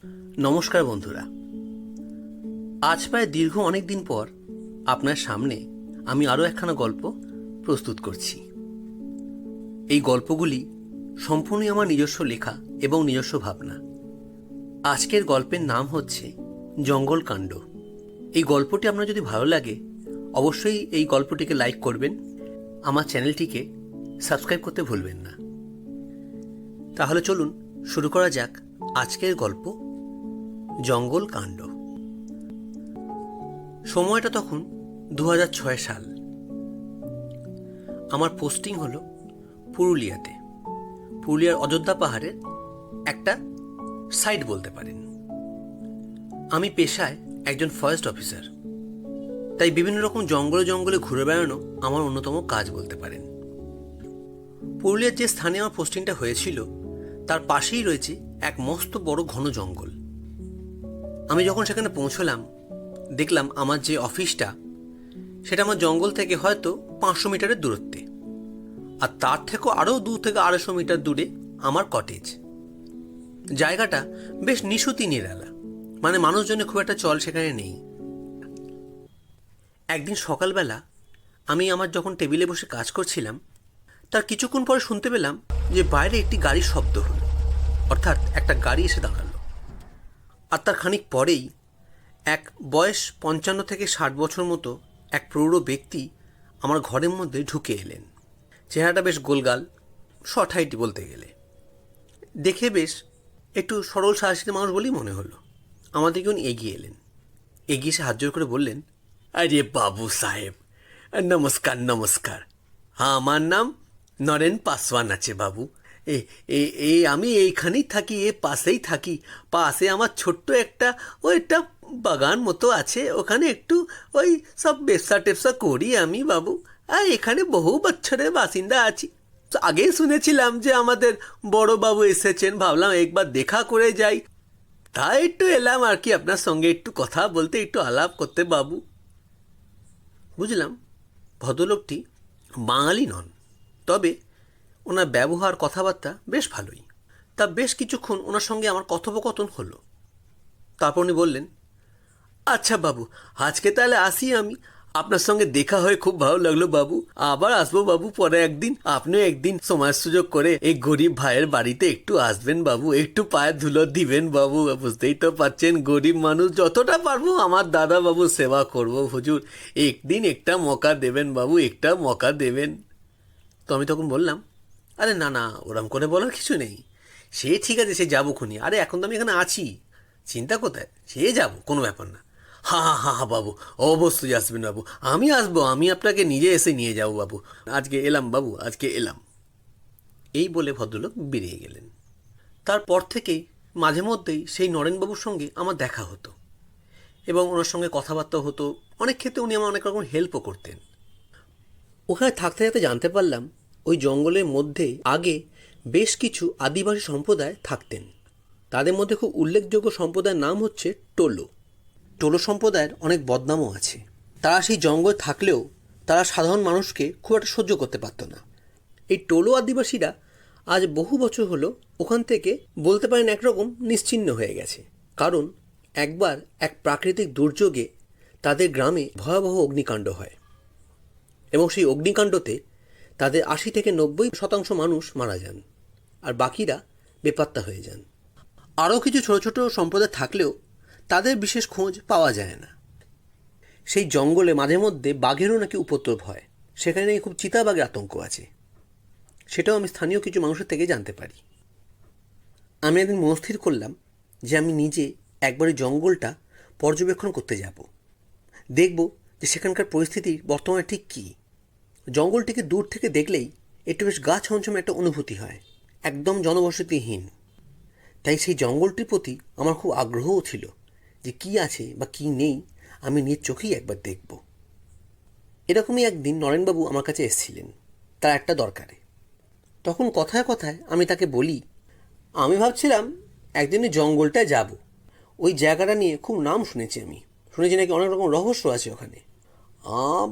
নমস্কার বন্ধুরা, আজ প্রায় দীর্ঘ অনেক দিন পর আপনার সামনে আমি আরও একখানা গল্প প্রস্তুত করছি। এই গল্পগুলি সম্পূর্ণই আমার নিজস্ব লেখা এবং নিজস্ব ভাবনা। আজকের গল্পের নাম হচ্ছে জঙ্গলকাণ্ড। এই গল্পটি আপনার যদি ভালো লাগে অবশ্যই এই গল্পটিকে লাইক করবেন, আমার চ্যানেলটিকে সাবস্ক্রাইব করতে ভুলবেন না। তাহলে চলুন শুরু করা যাক আজকের গল্প জঙ্গলকাণ্ড। সময়টা তখন 2006 সাল। আমার পোস্টিং হলো পুরুলিয়াতে, পুরুলিয়ার অযোধ্যা পাহাড়ের একটা সাইট বলতে পারেন। আমি পেশায় একজন ফরেস্ট অফিসার, তাই বিভিন্ন রকম জঙ্গলে জঙ্গলে ঘুরে বেড়ানো আমার অন্যতম কাজ বলতে পারেন। পুরুলিয়ার যে স্থানে আমার পোস্টিংটা হয়েছিল তার পাশেই রয়েছে এক মস্ত বড় ঘন জঙ্গল। আমি যখন সেখানে পৌঁছলাম দেখলাম আমার যে অফিসটা সেটা আমার জঙ্গল থেকে হয়তো 500 মিটারের দূরত্বে, আর তার থেকেও আরও 200 থেকে 250 মিটার দূরে আমার কটেজ। জায়গাটা বেশ নিশুতি নিরালা, মানে মানুষজনের খুব একটা চল সেখানে নেই। একদিন সকালবেলা আমি আমার যখন টেবিলে বসে কাজ করছিলাম তার কিছুক্ষণ পরে শুনতে পেলাম যে বাইরে একটি গাড়ির শব্দ হলো, অর্থাৎ একটা গাড়ি এসে দাঁড়ালো। আর তার খানিক পরেই এক বয়স 55 থেকে 60 বছর মতো এক প্রৌঢ় ব্যক্তি আমার ঘরের মধ্যে ঢুকে এলেন। চেহারাটা বেশ গোলগাল, শর্ট হাইট বলতে গেলে। দেখে বেশ একটু সরল সাহসী মানুষ বলেই মনে হলো। আমাদেরকে উনি এগিয়ে এলেন, এগিয়ে এসে হাত জোড় করে বললেন, আরে বাবু সাহেব, নমস্কার নমস্কার। হ্যাঁ, আমার নাম নরেন পাসওয়ান আছে বাবু। এ এ আমি এইখানেই থাকি, পাশেই থাকি। পাশে আমার ছোট্ট একটা একটা বাগান মতো আছে, ওখানে একটু ওই সব ব্যবসা টেবসা করি আমি বাবু। আর এখানে বহু বছরের বাসিন্দা আছি। আগেই শুনেছিলাম যে আমাদের বড় বাবু এসেছেন, ভাবলাম একবার দেখা করে যাই, তাই একটু এলাম আর কি আপনার সঙ্গে একটু কথা বলতে, একটু আলাপ করতে বাবু। বুঝলাম ভদ্রলোকটি বাঙালি নন, তবে ওনার ব্যবহার কথাবার্তা বেশ ভালোই। তা বেশ কিছুক্ষণ ওনার সঙ্গে আমার কথোপকথন হলো। তারপর উনি বললেন, আচ্ছা বাবু, আজকে তাহলে আসি আমি। আপনার সঙ্গে দেখা হয়ে খুব ভালো লাগলো বাবু, আবার আসবো বাবু পরে একদিন। আপনিও একদিন সময় সুযোগ করে এই গরিব ভাইয়ের বাড়িতে একটু আসবেন বাবু, একটু পায়ে ধুলো দিবেন বাবু। বুঝতেই তো পারছেন, গরিব মানুষ, যতটা পারবো আমার দাদা বাবু সেবা করবো হুজুর। একদিন একটা মৌকা দেবেন বাবু, একটা মৌকা দেবেন। তো আমি তখন বললাম, আরে না না, ওরম করে বলার কিছু নেই, সে ঠিক আছে, সে যাবো খুনি। আরে এখন তো আমি এখানে আছি, চিন্তা কোথায়, সে যাবো, কোনো ব্যাপার না। হা হা হা হা বাবু, অবশ্যই আসবেন বাবু, আমি আসবো, আমি আপনাকে নিজে এসে নিয়ে যাবো বাবু। আজকে এলাম বাবু, আজকে এলাম। এই বলে ভদ্রলোক বেরিয়ে গেলেন। তারপর থেকেই মাঝে মধ্যেই সেই নরেনবাবুর সঙ্গে আমার দেখা হতো এবং ওনার সঙ্গে কথাবার্তা হতো। অনেক ক্ষেত্রে উনি আমার অনেক রকম হেল্পও করতেন। ওখানে থাকতে থাকতে জানতে পারলাম ওই জঙ্গলের মধ্যে আগে বেশ কিছু আদিবাসী সম্প্রদায় থাকতেন। তাদের মধ্যে খুব উল্লেখযোগ্য সম্প্রদায়ের নাম হচ্ছে টোলো। টোলো সম্প্রদায়ের অনেক বদনামও আছে। তারা সেই জঙ্গল থাকলেও তারা সাধারণ মানুষকে খুব একটা সহ্য করতে পারত না। এই টোলো আদিবাসীরা আজ বহু বছর হলো ওখান থেকে বলতে পারেন একরকম নিশ্চিহ্ন হয়ে গেছে। কারণ একবার এক প্রাকৃতিক দুর্যোগে তাদের গ্রামে ভয়াবহ অগ্নিকাণ্ড হয় এবং সেই অগ্নিকাণ্ডতে তাদের 80 থেকে 90% মানুষ মারা যান, আর বাকিরা বেপাত্তা হয়ে যান। আরও কিছু ছোট ছোট সম্প্রদায় থাকলেও তাদের বিশেষ খোঁজ পাওয়া যায় না। সেই জঙ্গলে মাঝে মধ্যে বাঘেরও নাকি উপদ্রব হয়, সেখানে নাকি খুব চিতাবাঘের আতঙ্ক আছে, সেটাও আমি স্থানীয় কিছু মানুষের থেকে জানতে পারি। আমি একদিন মনস্থির করলাম যে আমি নিজে একবার ওই জঙ্গলটা পর্যবেক্ষণ করতে যাব, দেখব যে সেখানকার পরিস্থিতি বর্তমানে ঠিক কী। জঙ্গলটিকে দূর থেকে দেখলেই একটু বেশ গা ছমছমে একটা অনুভূতি হয়, একদম জনবসতিহীন। তাই সেই জঙ্গলটির প্রতি আমার খুব আগ্রহও ছিল যে কী আছে বা কী নেই আমি নিজ চোখেই একবার দেখব। এরকমই একদিন নরেনবাবু আমার কাছে এসেছিলেন তার একটা দরকারে। তখন কথায় কথায় আমি তাকে বলি, আমি ভাবছিলাম একদিন ওই জঙ্গলটায় যাব, ওই জায়গাটা নিয়ে খুব নাম শুনেছি, আমি শুনেছি নাকি অনেক রকম রহস্য আছে ওখানে।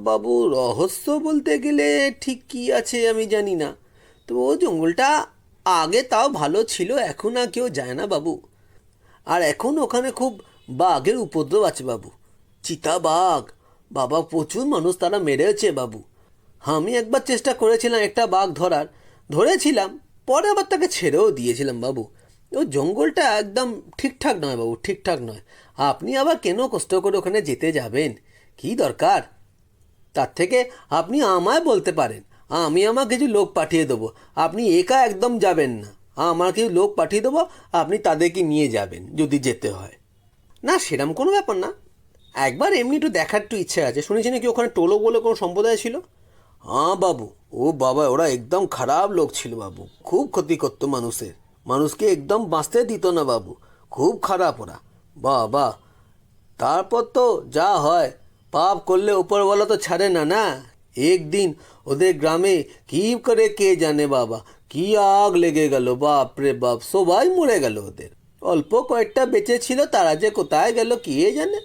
বাবু, রহস্য বলতে গেলে ঠিক কী আছে আমি জানি না, তো ও জঙ্গলটা আগে তাও ভালো ছিল, এখন আর কেউ যায় না বাবু। আর এখন ওখানে খুব বাঘের উপদ্রব আছে বাবু, চিতাবাঘ। বাবা, প্রচুর মানুষ তারা মেরেছে বাবু। আমি একবার চেষ্টা করেছিলাম একটা বাঘ ধরার, ধরেছিলাম, পরে আবার তাকে ছেড়েও দিয়েছিলাম বাবু। ওই জঙ্গলটা একদম ঠিকঠাক নয় বাবু, ঠিকঠাক নয়। আপনি আবার কেন কষ্ট করে ওখানে যেতে যাবেন, কী দরকার? তার থেকে আপনি আমায় বলতে পারেন, আমি আমার কিছু লোক পাঠিয়ে দেবো। আপনি একা একদম যাবেন না, আমার কিছু লোক পাঠিয়ে দেবো, আপনি তাদেরকে নিয়ে যাবেন যদি যেতে হয়। না, সেরম কোনো ব্যাপার না, একবার এমনি একটু দেখার একটু ইচ্ছে আছে। শুনেছি নাকি ওখানে টোলো বলে কোনো সম্প্রদায় ছিল? হ্যাঁ বাবু, ও বাবা, ওরা একদম খারাপ লোক ছিল বাবু, খুব ক্ষতি করতো মানুষের, মানুষকে একদম বাঁচতে দিত না বাবু, খুব খারাপ ওরা বাবা। তারপর তো যা হয়, পাপ করলে উপরওয়ালা তো ছাড়ে না না। একদিন ওদের গ্রামে কী করে কে জানে বাবা, কি আগ লেগে গেল, বাপ রে বাপ, সবাই মরে গেল ওদের। অল্প কয়েকটা বেঁচে ছিল, তারা যে কোথায় গেল কে জানে।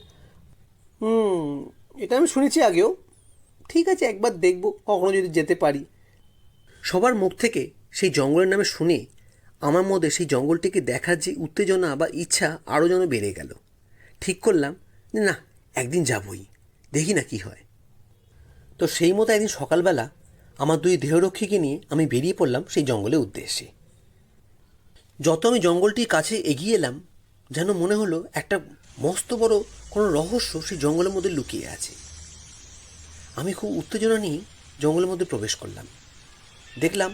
এটা আমি শুনেছি আগেও। ঠিক আছে, একবার দেখব কখনো যদি যেতে পারি। সবার মুখ থেকে সেই জঙ্গলের নামে শুনে আমার মধ্যে সেই জঙ্গলটিকে দেখার যে উত্তেজনা বা ইচ্ছা আরও যেন বেড়ে গেল। ঠিক করলাম যে না, একদিন যাবই, দেখি না কি হয়। তো সেই মতো একদিন সকালবেলা আমার দুই দেহরক্ষীকে নিয়ে আমি বেরিয়ে পড়লাম সেই জঙ্গলের উদ্দেশ্যে। যত আমি জঙ্গলটির কাছে এগিয়ে এলাম, যেন মনে হলো একটা মস্ত বড় কোনো রহস্য সেই জঙ্গলের মধ্যে লুকিয়ে আছে। আমি খুব উত্তেজনা নিয়ে জঙ্গলের মধ্যে প্রবেশ করলাম। দেখলাম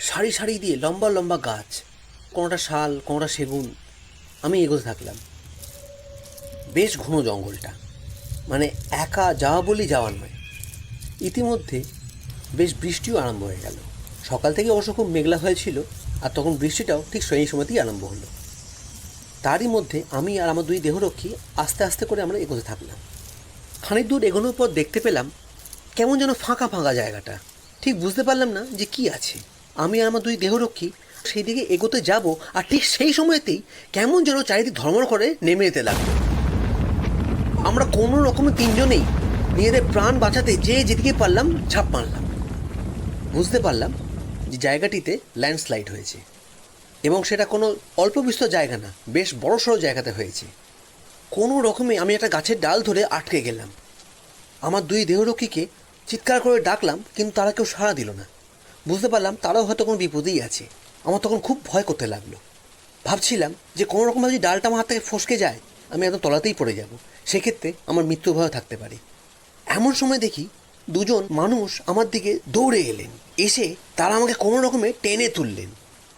সারি সারি দিয়ে লম্বা লম্বা গাছ, কোনোটা শাল, কোনোটা সেগুন। আমি এগোতে থাকলাম। বেশ ঘন জঙ্গলটা, মানে একা যাওয়া বলি যাওয়ার নয়। ইতিমধ্যে বেশ বৃষ্টিও আরম্ভ হয়ে গেল। সকাল থেকে অবশ্য খুব মেঘলা হয়েছিল, আর তখন বৃষ্টিটাও ঠিক সেই সময়তেই আরম্ভ হলো। তারই মধ্যে আমি আর আমার দুই দেহরক্ষী আস্তে আস্তে করে আমরা এগোতে থাকলাম। খানিক দূর এগোনোর পর দেখতে পেলাম কেমন যেন ফাঁকা ফাঁকা জায়গাটা, ঠিক বুঝতে পারলাম না যে কি আছে। আমি আর আমার দুই দেহরক্ষী সেই দিকে এগোতে যাব, আর ঠিক সেই সময়তেই কেমন যেন চারিদিক ধর্মর করে নেমে যেতে লাগলো। আমরা কোনো রকমে তিনজনেই নিজেদের প্রাণ বাঁচাতে যেদিকে পারলাম ঝাঁপ মারলাম। বুঝতে পারলাম যে জায়গাটিতে ল্যান্ডস্লাইড হয়েছে, এবং সেটা কোনো অল্প বিস্তর জায়গা না, বেশ বড়সড় জায়গাতে হয়েছে। কোনো রকমে আমি একটা গাছের ডাল ধরে আটকে গেলাম। আমার দুই দেহরক্ষীকে চিৎকার করে ডাকলাম, কিন্তু তারা কেউ সাড়া দিল না। বুঝতে পারলাম তারাও হয়তো কোনো বিপদেই আছে। আমার তখন খুব ভয় করতে লাগলো। ভাবছিলাম যে কোনো রকমভাবে যদি ডালটা আমার হাত থেকে ফসকে যায়, আমি একদম তলাতেই পড়ে যাব, সেক্ষেত্রে আমার মৃত্যু ভয় থাকতে পারে। এমন সময় দেখি দুজন মানুষ আমার দিকে দৌড়ে এলেন। এসে তারা আমাকে কোনো রকমে টেনে তুললেন।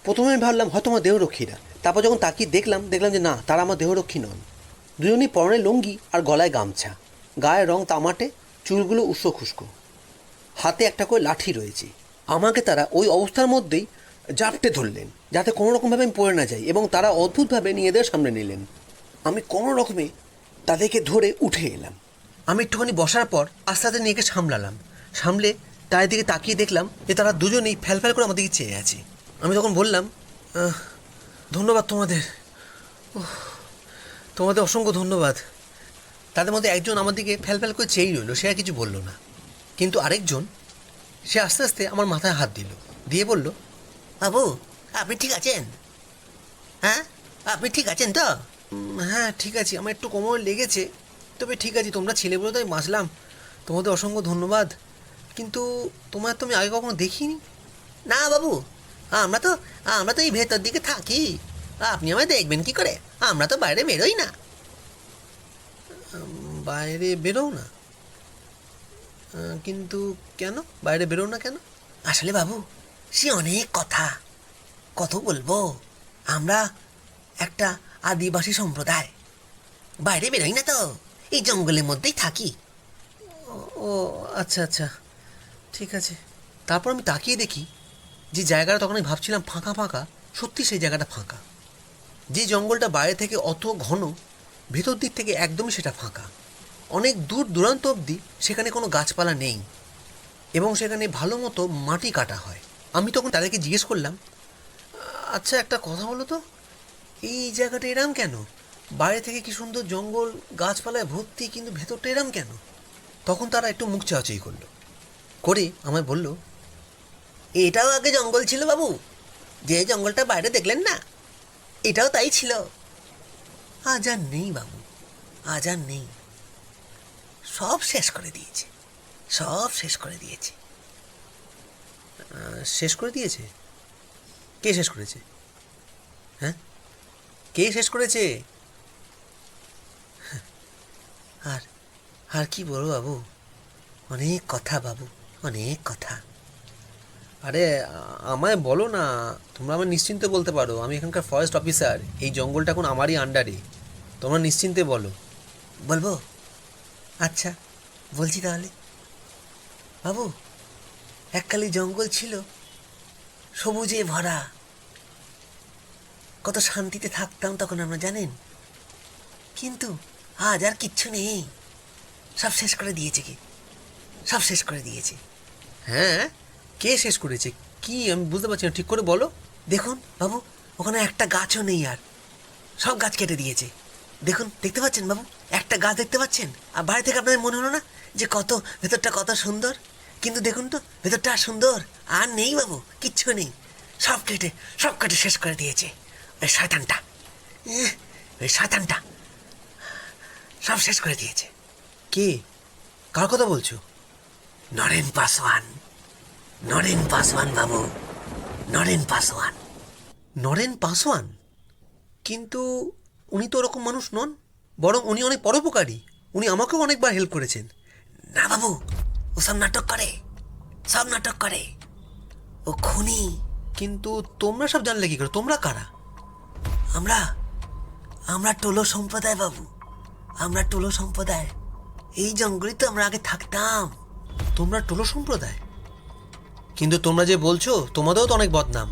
প্রথমে আমি ভাবলাম হয়তো আমার দেহরক্ষীরা, তারপর যখন তাকিয়ে দেখলাম যে না, তারা আমার দেহরক্ষী নন। দুজনই পরনে লুঙ্গি আর গলায় গামছা, গায়ের রং তামাটে, চুলগুলো উস্কো খুস্কো, হাতে একটা করে লাঠি রয়েছে। আমাকে তারা ওই অবস্থার মধ্যেই জাপটে ধরলেন যাতে কোনো রকমভাবে আমি পড়ে না যাই, এবং তারা অদ্ভুতভাবে নিজেদের সামনে নিলেন। আমি কোনো রকমে তাদেরকে ধরে উঠে এলাম। আমি একটুখানি বসার পর আস্তে আস্তে নিজেকে সামলে তাদের দিকে তাকিয়ে দেখলাম যে তারা দুজনেই ফ্যাল করে আমার দিকে চেয়ে আছে। আমি তখন বললাম, ধন্যবাদ তোমাদের, তোমাদের অসংখ্য ধন্যবাদ। তাদের মধ্যে একজন আমার দিকে ফ্যাল করে চেয়েই রইল, সে আর কিছু বলল না। কিন্তু আরেকজন, সে আস্তে আস্তে আমার মাথায় হাত দিল, দিয়ে বলল, বাবু আপনি ঠিক আছেন? হ্যাঁ, আপনি ঠিক আছেন তো? হ্যাঁ ঠিক আছি, আমার একটু কোমরে লেগেছে, তবে ঠিক আছে, তোমরা ছেলে বলে তো আমি বাঁচলাম, তোমাদের অসংখ্য ধন্যবাদ। কিন্তু তোমার তো আমি আগে কখনো দেখিনি। না বাবু, আমরা তো এই ভেতর দিকে থাকি, আপনি আমায় দেখবেন কি করে? আমরা তো বাইরে বেরোই না। বাইরে বেরো না? কিন্তু কেন বাইরে বেরো না কেন? আসলে বাবু, সে অনেক কত বলবো। আমরা একটা আদিবাসী সম্প্রদায়, বাইরে বেরোই না তো, এই জঙ্গলের মধ্যেই থাকি। ও আচ্ছা আচ্ছা, ঠিক আছে। তারপর আমি তাকিয়ে দেখি যে জায়গাটা তখন আমি ভাবছিলাম ফাঁকা ফাঁকা, সত্যি সেই জায়গাটা ফাঁকা। যে জঙ্গলটা বাইরে থেকে অত ঘন, ভেতর দিক থেকে একদমই সেটা ফাঁকা। অনেক দূর দূরান্ত অবধি সেখানে কোনো গাছপালা নেই, এবং সেখানে ভালো মতো মাটি কাটা হয়। আমি তখন তাদেরকে জিজ্ঞেস করলাম, আচ্ছা একটা কথা বলো তো, এই জায়গাটা এরম কেন? বাইরে থেকে কি সুন্দর জঙ্গল গাছপালায় ভর্তি, কিন্তু ভেতরটা এরম কেন? তখন তারা একটু মুখ চাওয়াচাই করে আমায় বলল, এটাও আগে জঙ্গল ছিল বাবু, যে জঙ্গলটা বাইরে দেখলেন না, এটাও তাই ছিল। আজ আর নেই বাবু, আজ আর নেই। সব শেষ করে দিয়েছে, সব শেষ করে দিয়েছে। শেষ করে দিয়েছে? কে শেষ করেছে? হ্যাঁ, কে শেষ করেছে? আর আর কি বলবো বাবু, অনেক কথা বাবু, অনেক কথা। আরে আমায় বলো না, তোমরা আমার নিশ্চিন্তে বলতে পারো, আমি এখানকার ফরেস্ট অফিসার, এই জঙ্গলটা এখন আমারই আন্ডারে, তোমরা নিশ্চিন্তে বলো। বলবো? আচ্ছা বলছি তাহলে। বাবু, এককালে জঙ্গল ছিল সবুজে ভরা, কত শান্তিতে থাকতাম তখন আমরা, জানেন? কিন্তু আজ আর কিচ্ছু নেই, সব শেষ করে দিয়েছে। কে সব শেষ করে দিয়েছে? হ্যাঁ, কে শেষ করেছে? কি আমি বুঝতে পারছি না, ঠিক করে বলো। দেখুন বাবু, ওখানে একটা গাছও নেই, আর সব গাছ কেটে দিয়েছে। দেখুন, দেখতে পাচ্ছেন বাবু, একটা গাছ দেখতে পাচ্ছেন? আর বাইরে থেকে আপনাদের মনে হলো না যে কত ভেতরটা কত সুন্দর? কিন্তু দেখুন তো, ভেতরটা আর সুন্দর আর নেই বাবু, কিচ্ছু নেই। সব কেটে শেষ করে দিয়েছে ওই শয়তানটা। ওই শয়তানটা সব শেষ করে দিয়েছে। কে? কার কথা বলছো? নরেন পাসওয়ান, নরেন পাসওয়ান বাবু, নরেন পাসওয়ান। নরেন পাসওয়ান? কিন্তু উনি তো ওরকম মানুষ নন, বরং উনি অনেক পরোপকারী, উনি আমাকেও অনেকবার হেল্প করেছেন। না বাবু, ও সব নাটক করে, সব নাটক করে, ও খুনি। কিন্তু তোমরা সব জানলে কি করে? তোমরা কারা? আমরা আমরা টোলো সম্প্রদায় বাবু, আমরা টোলো সম্প্রদায়। এই জঙ্গলে তো আমরা আগে থাকতাম। তোমরা টোলো সম্প্রদায়? কিন্তু তোমরা যে বলছো, তোমাদেরও তো অনেক বদনাম,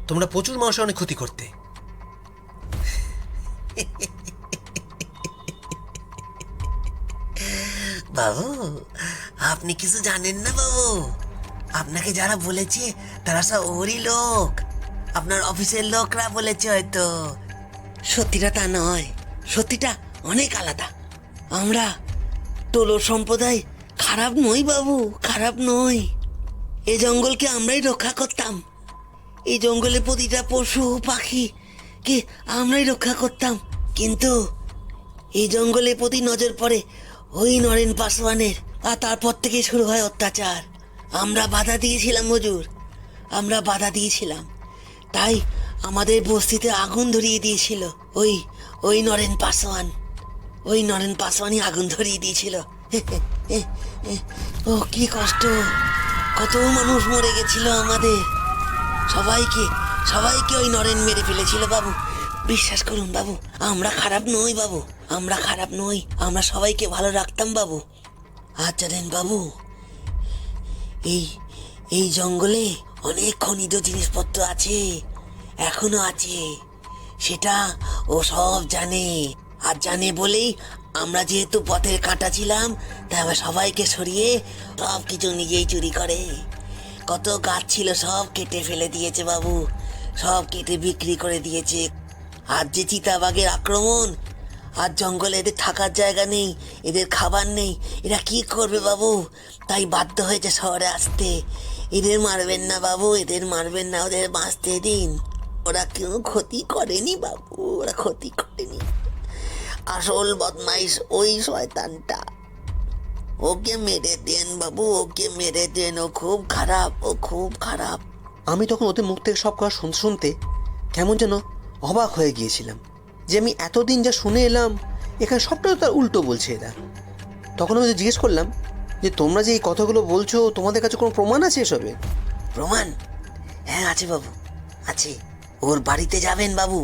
তোমরা প্রচুর মানুষের অনেক ক্ষতি করতে। বাবু, আপনি কিছু জানেন না বাবু। আপনাকে যারা বলেছে তারা সব ওরই লোক, আপনার অফিসের লোকরা বলেছে হয়তো। সত্যিটা তা নয়, সত্যিটা অনেক আলাদা। আমরা টোলো সম্প্রদায় খারাপ নই বাবু, খারাপ নই। এই জঙ্গলকে আমরাই রক্ষা করতাম, এই জঙ্গলে প্রতিটা পশু পাখি কে আমরাই রক্ষা করতাম। কিন্তু এই জঙ্গলের প্রতি নজর পড়ে ওই নরেন পাসওয়ানের, আর তারপর থেকে শুরু হয় অত্যাচার। আমরা বাধা দিয়েছিলাম হুজুর, আমরা বাধা দিয়েছিলাম, তাই আমাদের বস্তিতে আগুন ধরিয়ে দিয়েছিল ওই ওই নরেন পাসওয়ান। ওই নরেন পাসওয়ানই আগুন ধরিয়ে দিয়েছিল। ও কি কষ্ট, কত মানুষ মরে গেছিল আমাদের, সবাইকে সবাইকে ওই নরেন মেরে ফেলেছিল বাবু। বিশ্বাস করুন বাবু, আমরা খারাপ নই বাবু, আমরা খারাপ নই, আমরা সবাইকে ভালো রাখতাম বাবু। আর জানেন বাবু, এই এই জঙ্গলে অনেক খনিজ জিনিসপত্র আছে, এখনো আছে, সেটা ও সব জানে। আর জানে বলেই আমরা যেহেতু পথের কাঁটা ছিলাম, তাই আমরা সবাইকে সরিয়ে সব কিছু নিজেই চুরি করে। কত গাছ ছিল সব কেটে ফেলে দিয়েছে বাবু, সব কেটে বিক্রি করে দিয়েছে। আর যে চিতাবাঘের আক্রমণ, আর জঙ্গলে এদের থাকার জায়গা নেই, এদের খাবার নেই, এরা কি করবে বাবু? তাই বাধ্য হয়েছে শহরে আসতে। এদের মারবেন না বাবু, এদের মারবেন না, ওদের বাঁচতে দিন। ওরা কেউ ক্ষতি করেনি বাবু, ওরা ক্ষতি করেনি। আসল বদমাইশ ওই শয়তানটা, ওকে মেরে দেন বাবু, ওকে মেরে দেন, ও খুব খারাপ, ও খুব খারাপ। আমি তখন ওদের মুখ থেকে সব কথা শুনতে শুনতে কেমন যেন অবাক হয়ে গিয়েছিলাম, যে আমি এতদিন যা শুনে এলাম এখানে সবটা তো তার উল্টো বলছে এরা। তখন আমি জিজ্ঞেস করলাম যে তোমরা যে এই কথাগুলো বলছো, তোমাদের কাছে কোনো প্রমাণ আছে এসবে? প্রমাণ? হ্যাঁ আছে বাবু, আছে। ওর বাড়িতে যাবেন বাবু,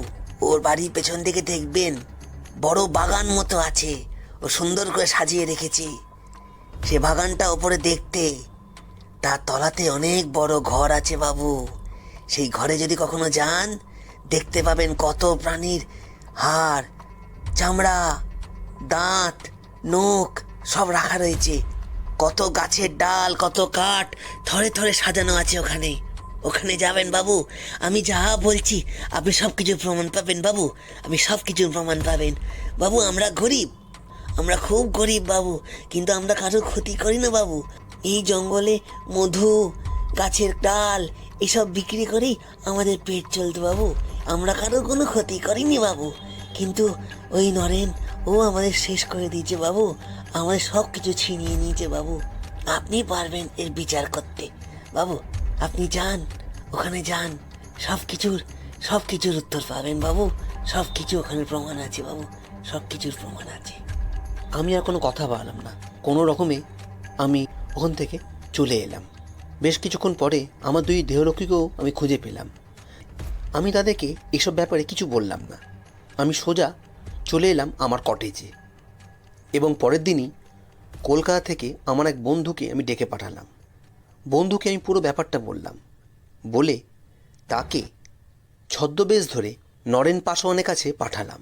ওর বাড়ির পেছন দিকে দেখবেন বড় বাগান মতো আছে, ও সুন্দর করে সাজিয়ে রেখেছে। সে বাগানটা ওপরে দেখতে, তার তলাতে অনেক বড় ঘর আছে বাবু। সেই ঘরে যদি কখনো যান, দেখতে পাবেন কত প্রাণীর হাড়, চামড়া, দাঁত, নখ সব রাখা রয়েছে। কত গাছের ডাল, কত কাঠ থরে থরে সাজানো আছে ওখানে। ওখানে যাবেন বাবু, আমি যা বলছি আপনি সব কিছুর প্রমাণ পাবেন বাবু, আপনি সব কিছুর প্রমাণ পাবেন বাবু। আমরা গরিব, আমরা খুব গরিব বাবু, কিন্তু আমরা কারো ক্ষতি করি না বাবু। এই জঙ্গলে মধু, গাছের ডাল এসব বিক্রি করেই আমাদের পেট চলতো বাবু, আমরা কারো কোনো ক্ষতি করিনি বাবু। কিন্তু ওই নরেন ও আমাদের শেষ করে দিয়েছে বাবু, আমাদের সব কিছু ছিনিয়ে নিয়েছে বাবু। আপনি পারবেন এর বিচার করতে বাবু, আপনি যান, ওখানে যান, সব কিছুর উত্তর পাবেন বাবু, সব কিছু ওখানে প্রমাণ আছে বাবু, সব কিছুর প্রমাণ আছে। আমি আর কোনো কথা বললাম না, কোনো রকমে আমি ওখান থেকে চলে এলাম। বেশ কিছুক্ষণ পরে আমার দুই দেহরক্ষীকেও আমি খুঁজে পেলাম। আমি তাদেরকে এসব ব্যাপারে কিছু বললাম না, আমি সোজা চলে এলাম আমার কটেজে। এবং পরের দিনই কলকাতা থেকে আমার এক বন্ধুকে আমি ডেকে পাঠালাম। বন্ধুকে আমি পুরো ব্যাপারটা বললাম, বলে তাকে ছদ্মবেশ ধরে নরেন পাসওয়ানের কাছে পাঠালাম।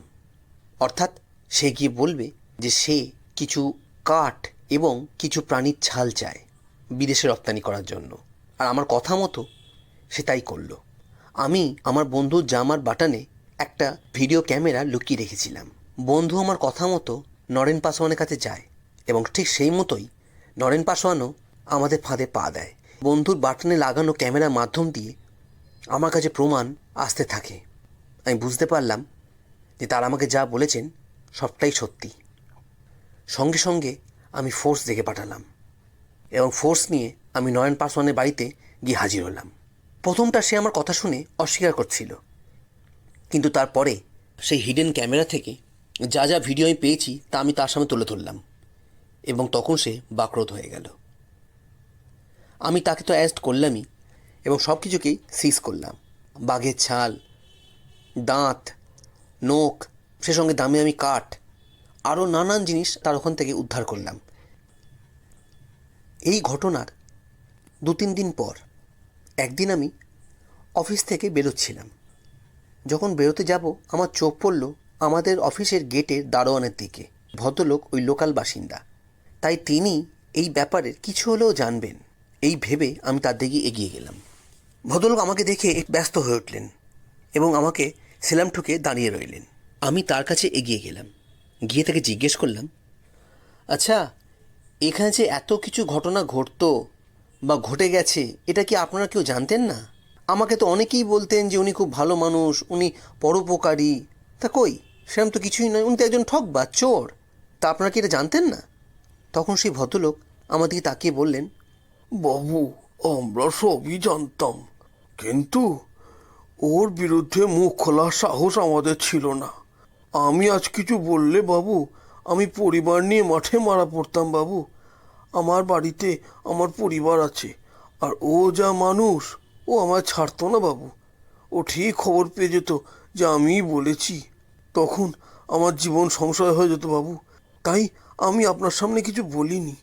অর্থাৎ সে গিয়ে বলবে যে সে কিছু কাঠ এবং কিছু প্রাণীর ছাল চায় বিদেশে রপ্তানি করার জন্য। আর আমার কথা মতো সে তাই করলো। আমি আমার বন্ধুর জামার বাটনে একটা ভিডিও ক্যামেরা লুকিয়ে রেখেছিলাম। বন্ধু আমার কথা মতো নরেন পাসওয়ানের কাছে যায় এবং ঠিক সেই মতোই নরেন পাসওয়ানও আমাদের ফাঁদে পা দেয়। বন্ধুর বাটনে লাগানো ক্যামেরার মাধ্যম দিয়ে আমার কাছে প্রমাণ আসতে থাকে। আমি বুঝতে পারলাম যে তারা আমাকে যা বলেছেন সবটাই সত্যি। সঙ্গে সঙ্গে আমি ফোর্স ডেকে পাঠালাম এবং ফোর্স নিয়ে আমি নরেন পাসওয়ানের বাড়িতে গিয়ে হাজির হলাম। প্রথমটা সে আমার কথা শুনে অস্বীকার করছিল, কিন্তু তারপরে সেই হিডেন ক্যামেরা থেকে যা যা ভিডিও আমি পেয়েছি তা আমি তার সামনে তুলে ধরলাম এবং তখন সে বাকরোধ হয়ে গেল। আমি তাকে তো অ্যারেস্ট করলামই এবং সব কিছুকেই সিজ করলাম। বাঘের ছাল, দাঁত, নখ, সে সঙ্গে দামি আমি কাঠ, আরও নানান জিনিস তার ওখান থেকে উদ্ধার করলাম। এই ঘটনার 2-3 দিন পর একদিন আমি অফিস থেকে বেরোচ্ছিলাম। যখন বেরোতে যাব আমার চোখ পড়ল আমাদের অফিসের গেটের দারোয়ানের দিকে। ভদ্রলোক ওই লোকাল বাসিন্দা, তাই তিনি এই ব্যাপারের কিছু হলেও জানবেন এই ভেবে আমি তার দিকে এগিয়ে গেলাম। ভদ্রলোক আমাকে দেখে ব্যস্ত হয়ে উঠলেন এবং আমাকে সেলাম ঠুকে দাঁড়িয়ে রইলেন। আমি তার কাছে এগিয়ে গেলাম, গিয়ে তাকে জিজ্ঞেস করলাম, আচ্ছা এখানে যে এত কিছু ঘটনা ঘটতো বা ঘটে গেছে এটা কি আপনারা কেউ জানতেন না? আমাকে তো অনেকেই বলতেন যে উনি খুব ভালো মানুষ, উনি পরোপকারী। তা কই, সেরকম তো কিছুই নয়, উনি তো একজন ঠকবাজ, চোর। তা আপনারা কি এটা জানতেন না? তখন সেই ভদ্রলোক আমার দিকে তাকিয়ে বললেন, বাবু, আমরা সবই জানতাম, কিন্তু ওর বিরুদ্ধে মুখ খোলার সাহস আমাদের ছিল না। আমি আজ কিছু বললে বাবু, আমি পরিবার নিয়ে মাঠে মারা পড়তাম বাবু। আমার বাড়িতে আমার পরিবার আছে, আর ও যা মানুষ, ও আমায় ছাড়তো না বাবু। ও ঠিক খবর পেয়ে যেত যে আমিই বলেছি, তখন আমার জীবন সংশয় হয়ে যেত বাবু। তাই আমি আপনার সামনে কিছু বলিনি,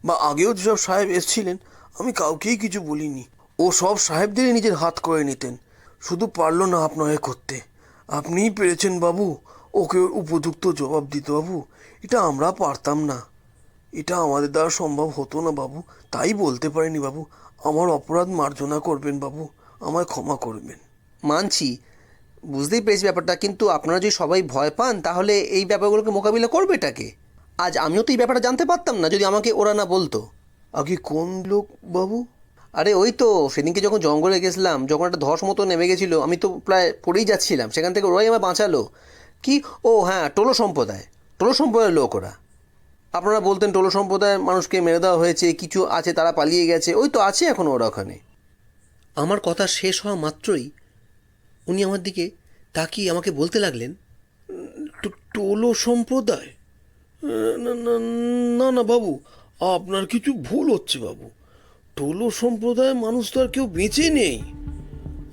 বা আগেও যেসব সাহেব এসেছিলেন আমি কাউকেই কিছু বলিনি। ও সব সাহেবদেরই নিজের হাত করে নিতেন, শুধু পারল না আপনাকে করতে। আপনিই পেরেছেন বাবু ওকে উপযুক্ত জবাব দিতে বাবু। এটা আমরা পারতাম না, এটা আমাদের দ্বারা সম্ভব হতো না বাবু, তাই বলতে পারিনি বাবু। আমার অপরাধ মার্জনা করবেন বাবু, আমায় ক্ষমা করবেন। মানছি, বুঝতেই পেরেছি ব্যাপারটা, কিন্তু আপনারা যদি সবাই ভয় পান তাহলে এই ব্যাপারগুলোকে মোকাবিলা করবে এটাকে। আজ আমিও তো এই ব্যাপারটা জানতে পারতাম না যদি আমাকে ওরা না বলতো। আগে কোন লোক বাবু? আরে ওই তো সেদিনকে যখন জঙ্গলে গেছিলাম, যখন একটা ধস মতো নেমে গেছিলো, আমি তো প্রায় পড়েই যাচ্ছিলাম, সেখান থেকে ওরাই আমার বাঁচালো। কি, ও হ্যাঁ, টোলো সম্প্রদায়ের লোক ওরা। আপনারা বলতেন টোলো সম্প্রদায়ের মানুষকে মেরে দেওয়া হয়েছে, কিছু আছে তারা পালিয়ে গেছে, ওই তো আছে এখন ওরা ওখানে। আমার কথা শেষ হওয়া মাত্রই উনি আমার দিকে তাকিয়ে আমাকে বলতে লাগলেন, টোলো সম্প্রদায়? না না না না বাবু, আপনার কিছু ভুল হচ্ছে বাবু। টোলো সম্প্রদায়ের মানুষ তো আর কেউ বেঁচে নেই।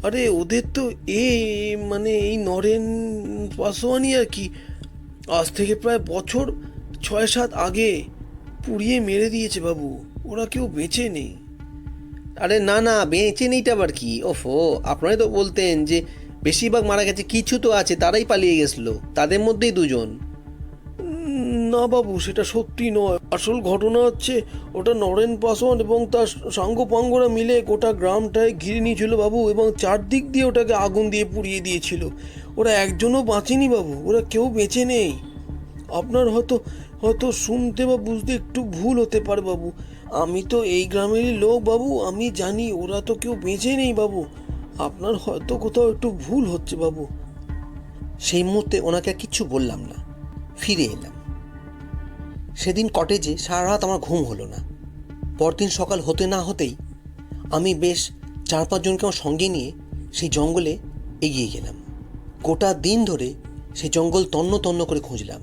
আরে ওদের তো এই নরেন পাসওয়ানি আর কি, আজ থেকে প্রায় বছর 6-7 আগে পুড়িয়ে মেরে দিয়েছে বাবু। ওরা কেউ বেঁচে নেই। আরে না না, বেঁচে নেইটা আবার কি? ওফো, আপনারাই তো বলতেন যে বেশিরভাগ মারা গেছে, কিছু তো আছে তারাই পালিয়ে গেছিলো, তাদের মধ্যেই 2 জন। না বাবু, সেটা সত্যি নয়। আসল ঘটনা হচ্ছে ওটা নরেন পাসওয়ান এবং তার সাঙ্গপাঙ্গরা মিলে গোটা গ্রামটায় ঘিরে নিয়েছিল বাবু, এবং চারদিক দিয়ে ওটাকে আগুন দিয়ে পুড়িয়ে দিয়েছিল। ওরা একজনও বাঁচেনি বাবু, ওরা কেউ বেঁচে নেই। আপনার হয়তো হয়তো শুনতে বা বুঝতে একটু ভুল হতে পারে বাবু। আমি তো এই গ্রামেরই লোক বাবু, আমি জানি ওরা তো কেউ বেঁচে নেই বাবু। আপনার হয়তো কোথাও একটু ভুল হচ্ছে বাবু। সেই মুহূর্তে ওনাকে আর কিচ্ছু বললাম না, ফিরে এলাম। সেদিন কটেজে সারা রাত আমার ঘুম হলো না। পরদিন সকাল হতে না হতেই আমি বেশ 4-5 জনকে আমার সঙ্গে নিয়ে সেই জঙ্গলে এগিয়ে গেলাম। গোটা দিন ধরে সেই জঙ্গল তন্ন তন্ন করে খুঁজলাম,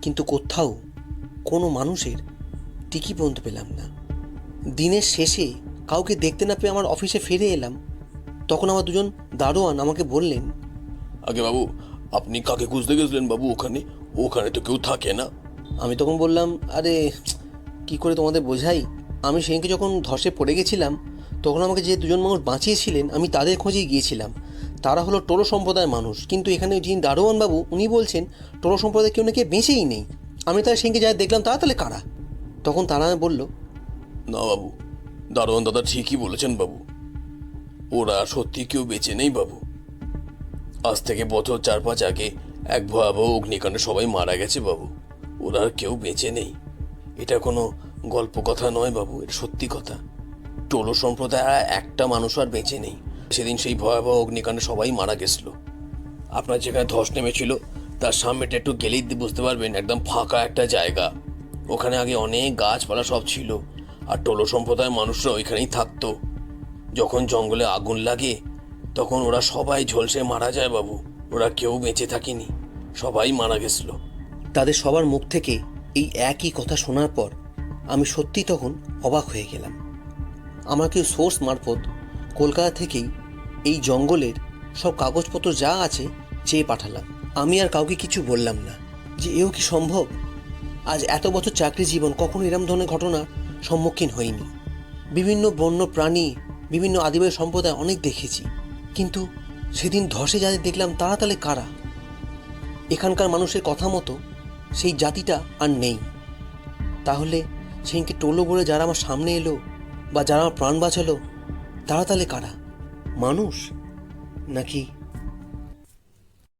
কিন্তু কোথাও কোনো মানুষের টিকি পর্যন্ত পেলাম না। দিনের শেষে কাউকে দেখতে না পেয়ে আমার অফিসে ফিরে এলাম। তখন আমার দুজন দারোয়ান আমাকে বললেন, আগে বাবু, আপনি কাকে খুঁজতে গেছিলেন বাবু? ওখানে ওখানে তো কেউ থাকে না। আমি তখন বললাম, আরে কি করে তোমাদের বোঝাই, আমি সেদিনকে যখন ধসে পড়ে গেছিলাম তখন আমাকে যে দুজন মানুষ বাঁচিয়েছিলেন আমি তাদের খোঁজেই গিয়েছিলাম। তারা হলো টোলো সম্প্রদায়ের মানুষ, কিন্তু এখানে যিনি দারোয়ান বাবু উনি বলছেন টোলো সম্প্রদায় কেউ নাকি বেঁচেই নেই। আমি তারা সেদিনকে যা দেখলাম তারা তাহলে কারা? তখন তারা বলল, না বাবু, দারোয়ান দাদা ঠিকই বলেছেন বাবু, ওরা সত্যি কেউ বেঁচে নেই বাবু। আজ থেকে বছর 4-5 আগে এক ভয়াবহ অগ্নিকাণ্ডে সবাই মারা গেছে বাবু। ওরা আর কেউ বেঁচে নেই। এটা কোনো গল্প কথা নয় বাবু, এটা সত্যি কথা। টোলো সম্প্রদায় একটা মানুষ আর বেঁচে নেই। সেদিন সেই ভয়াবহ অগ্নিকাণ্ডে সবাই মারা গেছিল। আপনার যেখানে ধস নেমেছিল তার সামনেটা একটু গেলেই বুঝতে পারবেন, একদম ফাঁকা একটা জায়গা। ওখানে আগে অনেক গাছপালা সব ছিল, আর টোলো সম্প্রদায়ের মানুষরা ওইখানেই থাকতো। যখন জঙ্গলে আগুন লাগে তখন ওরা সবাই ঝলসে মারা যায় বাবু। ওরা কেউ বেঁচে থাকেনি, সবাই মারা গেছিল। তাদের সবার মুখ থেকে এই একই কথা শোনার পর আমি সত্যি তখন অবাক হয়ে গেলাম। আমার কেউ সোর্স মারফত কলকাতা থেকেই এই জঙ্গলের সব কাগজপত্র যা আছে চেয়ে পাঠালাম। আমি আর কাউকে কিছু বললাম না যে এও কি সম্ভব। আজ এত বছর চাকরি জীবন কখনো এরম ধরনের ঘটনার সম্মুখীন হইনি। বিভিন্ন বন্য প্রাণী, বিভিন্ন আদিবাসী সম্প্রদায় অনেক দেখেছি, কিন্তু সেদিন ধসে যাদের দেখলাম তারা তাহলে কারা? এখানকার মানুষের কথা মতো সেই জাতিটা আর নেই। তাহলে সেদিনকে টোলো বলে যারা আমার সামনে এলো বা যারা আমার প্রাণ বাঁচালো তারা তাহলে কারা? মানুষ নাকি